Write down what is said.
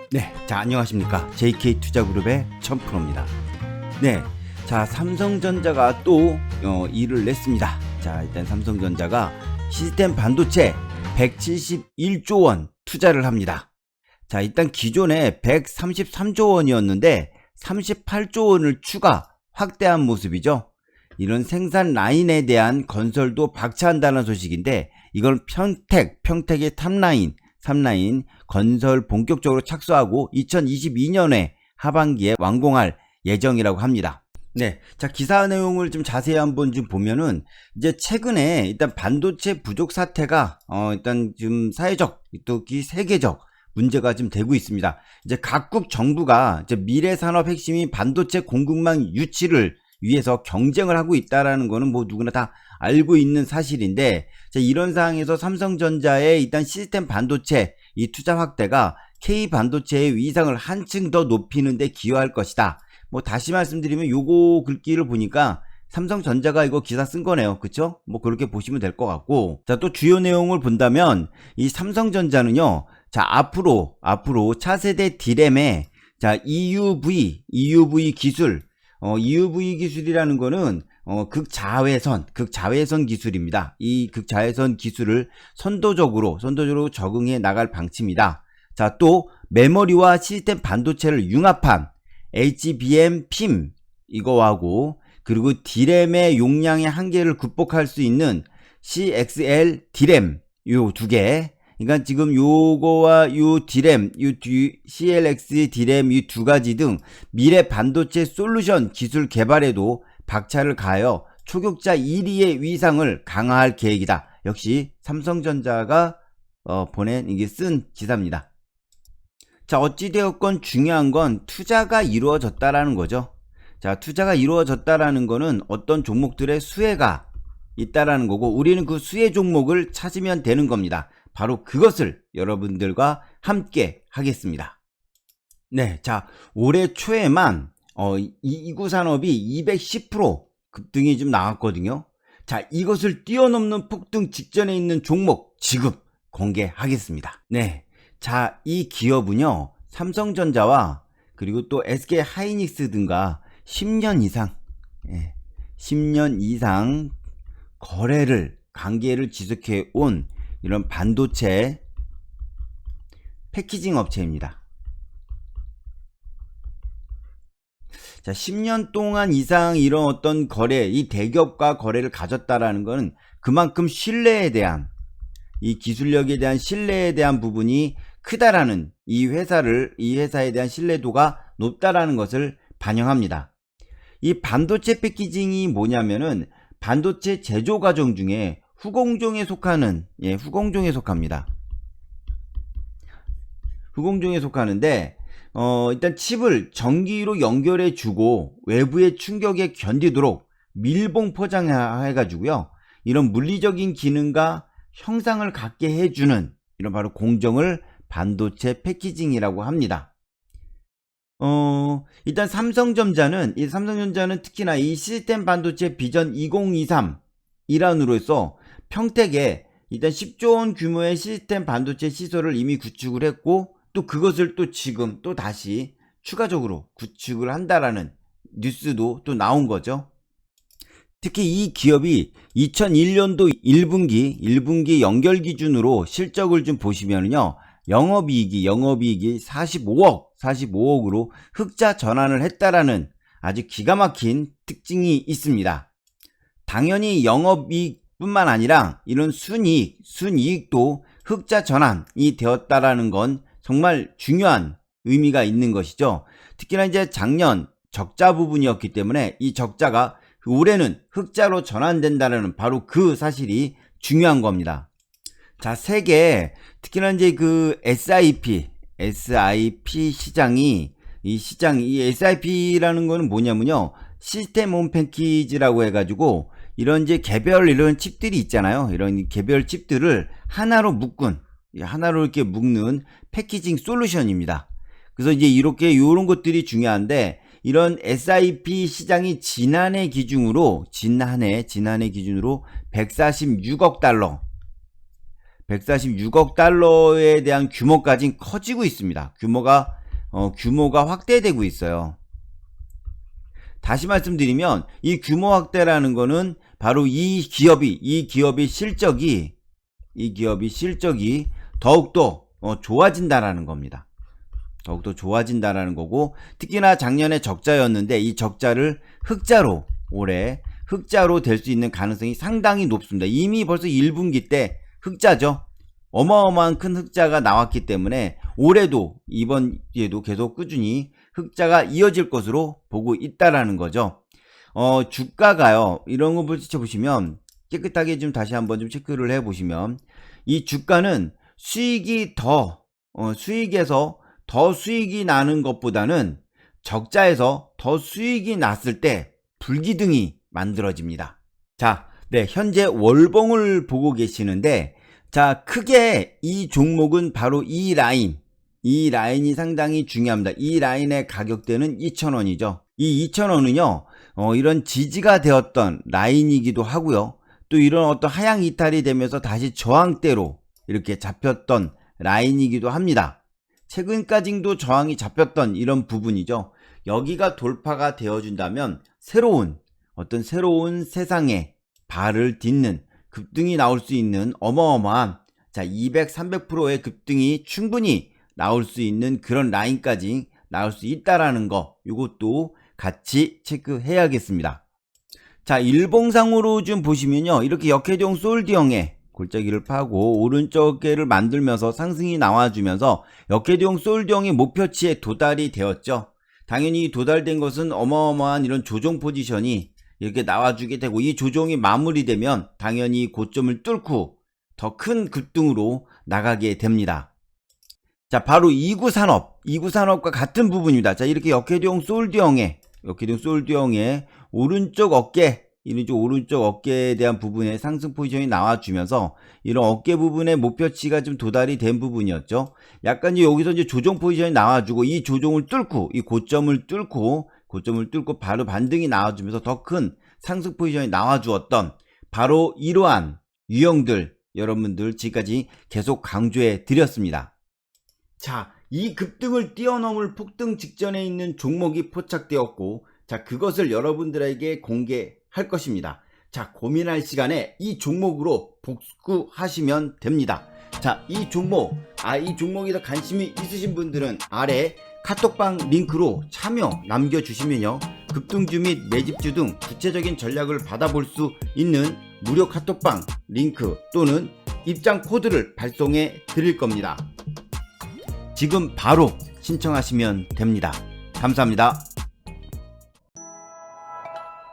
네, 자 안녕하십니까. JK투자그룹의 천프로입니다. 네, 자 삼성전자가 또 일을 냈습니다. 자 일단 삼성전자가 시스템 반도체 171조 원 투자를 합니다. 자 일단 기존에 133조 원이었는데 38조 원을 추가 확대한 모습이죠. 이런 생산 라인에 대한 건설도 박차한다는 소식인데, 이건 평택의 탑라인 건설 본격적으로 착수하고 2022년에 하반기에 완공할 예정이라고 합니다. 네, 자 기사 내용을 좀 자세히 한번 좀 보면은, 이제 최근에 일단 반도체 부족 사태가 일단 좀 사회적, 특히 세계적 문제가 좀 되고 있습니다. 이제 각국 정부가 이제 미래 산업 핵심인 반도체 공급망 유치를 위해서 경쟁을 하고 있다라는 거는 뭐 누구나 다 알고 있는 사실인데, 자, 이런 상황에서 삼성전자의 일단 시스템 반도체 이 투자 확대가 K 반도체의 위상을 한층 더 높이는 데 기여할 것이다. 뭐 다시 말씀드리면 요거 글귀를 보니까 삼성전자가 이거 기사 쓴 거네요. 그쵸? 뭐 그렇게 보시면 될 것 같고, 자, 또 주요 내용을 본다면 이 삼성전자는요, 자, 앞으로 차세대 D램에 자, EUV 기술, EUV 기술이라는 거는 극자외선 기술입니다. 이 극자외선 기술을 선도적으로 적응해 나갈 방침이다. 자, 또 메모리와 시스템 반도체를 융합한 HBM PIM 이거하고, 그리고 D램의 용량의 한계를 극복할 수 있는 CXL D램 요 두 개. 그러니까 지금 요거와 요 D램, CLX D램 이 두 가지 등 미래 반도체 솔루션 기술 개발에도 박차를 가하여 초격자 1위의 위상을 강화할 계획이다. 역시 삼성전자가 보낸, 이게 쓴 기사입니다. 자, 어찌되었건 중요한 건 투자가 이루어졌다라는 거죠. 자, 투자가 이루어졌다라는 거는 어떤 종목들의 수혜가 있다라는 거고, 우리는 그 수혜 종목을 찾으면 되는 겁니다. 바로 그것을 여러분들과 함께 하겠습니다. 네, 자, 올해 초에만 이구 산업이 210% 급등이 좀 나왔거든요. 자, 이것을 뛰어넘는 폭등 직전에 있는 종목 지금 공개하겠습니다. 네, 자, 이 기업은요, 삼성전자와 그리고 또 SK 하이닉스 등과 10년 이상 관계를 지속해 온 이런 반도체 패키징 업체입니다. 자, 10년 동안 이상 이런 어떤 이 대기업과 거래를 가졌다라는 것은 그만큼 신뢰에 대한, 이 기술력에 대한 신뢰에 대한 부분이 크다라는, 이 회사에 대한 신뢰도가 높다라는 것을 반영합니다. 이 반도체 패키징이 뭐냐면은 반도체 제조 과정 중에 후공정에 속합니다. 후공정에 속하는데, 일단 칩을 전기로 연결해 주고 외부의 충격에 견디도록 밀봉 포장해 가지고요, 이런 물리적인 기능과 형상을 갖게 해주는 이런 바로 공정을 반도체 패키징이라고 합니다. 일단 삼성전자는 특히나 이 시스템 반도체 비전 2023 일환으로서 평택에 일단 10조 원 규모의 시스템 반도체 시설을 이미 구축을 했고, 또 그것을 또 지금 또 다시 추가적으로 구축을 한다라는 뉴스도 또 나온 거죠. 특히 이 기업이 2001년도 1분기 연결 기준으로 실적을 좀 보시면요, 영업이익이 45억으로 흑자 전환을 했다라는 아주 기가 막힌 특징이 있습니다. 당연히 영업이익뿐만 아니라 이런 순이익도 흑자 전환이 되었다라는 건 정말 중요한 의미가 있는 것이죠. 특히나 이제 작년 적자 부분이었기 때문에 이 적자가 올해는 흑자로 전환된다는 바로 그 사실이 중요한 겁니다. 자, 세계, 특히나 이제 그 SIP 시장이, 이 SIP라는 거는 뭐냐면요, 시스템 온 패키지라고 해가지고 이런 이제 이런 칩들이 있잖아요. 이런 개별 칩들을 하나로 이렇게 묶는 패키징 솔루션입니다. 그래서 이제 이렇게 요런 것들이 중요한데, 이런 SIP 시장이 지난해 기준으로 146억 달러에 대한 규모까지는 커지고 있습니다. 규모가 규모가 확대되고 있어요. 다시 말씀드리면 이 규모 확대라는 거는 바로 이 기업의 실적이 더욱더 좋아진다라는 겁니다. 더욱더 좋아진다라는 거고, 특히나 작년에 적자였는데 이 적자를 올해 흑자로 될 수 있는 가능성이 상당히 높습니다. 이미 벌써 1분기 때 흑자죠. 어마어마한 큰 흑자가 나왔기 때문에 올해도 이번 기에도 계속 꾸준히 흑자가 이어질 것으로 보고 있다라는 거죠. 주가가요, 이런 거 지켜보시면 깨끗하게 좀 다시 한번 좀 체크를 해보시면 이 주가는 수익에서 더 수익이 나는 것보다는 적자에서 더 수익이 났을 때 불기둥이 만들어집니다. 자, 네, 현재 월봉을 보고 계시는데, 자, 크게 이 종목은 바로 이 라인이 상당히 중요합니다. 이 라인의 가격대는 2,000원이죠. 이 2,000원은요, 이런 지지가 되었던 라인이기도 하고요. 또 이런 어떤 하향 이탈이 되면서 다시 저항대로 이렇게 잡혔던 라인이기도 합니다. 최근까지도 저항이 잡혔던 이런 부분이죠. 여기가 돌파가 되어준다면 새로운 세상에 발을 딛는 급등이 나올 수 있는 어마어마한 200, 300%의 급등이 충분히 나올 수 있는 그런 라인까지 나올 수 있다라는 거, 이것도 같이 체크해야겠습니다. 자, 일봉상으로 좀 보시면요, 이렇게 역회종 솔드형의 골짜기를 파고 오른쪽 어깨를 만들면서 상승이 나와주면서 역회종 솔드형의 목표치에 도달이 되었죠. 당연히 도달된 것은 어마어마한 이런 조정 포지션이 이렇게 나와주게 되고, 이 조정이 마무리되면 당연히 고점을 뚫고 더 큰 급등으로 나가게 됩니다. 자, 바로 2구 산업과 같은 부분입니다. 자, 이렇게 역회종 솔드형의 오른쪽 어깨에 대한 부분에 상승 포지션이 나와주면서 이런 어깨 부분의 목표치가 좀 도달이 된 부분이었죠. 약간 여기서 이제 조정 포지션이 나와주고, 이 조정을 뚫고, 이 고점을 뚫고 바로 반등이 나와주면서 더 큰 상승 포지션이 나와주었던 바로 이러한 유형들, 여러분들 지금까지 계속 강조해 드렸습니다. 자, 이 급등을 뛰어넘을 폭등 직전에 있는 종목이 포착되었고, 자, 그것을 여러분들에게 공개할 것입니다. 자, 고민할 시간에 이 종목으로 복구하시면 됩니다. 자, 이 종목에 더 관심이 있으신 분들은 아래 카톡방 링크로 참여 남겨주시면요, 급등주 및 매집주 등 구체적인 전략을 받아볼 수 있는 무료 카톡방 링크 또는 입장 코드를 발송해 드릴 겁니다. 지금 바로 신청하시면 됩니다. 감사합니다.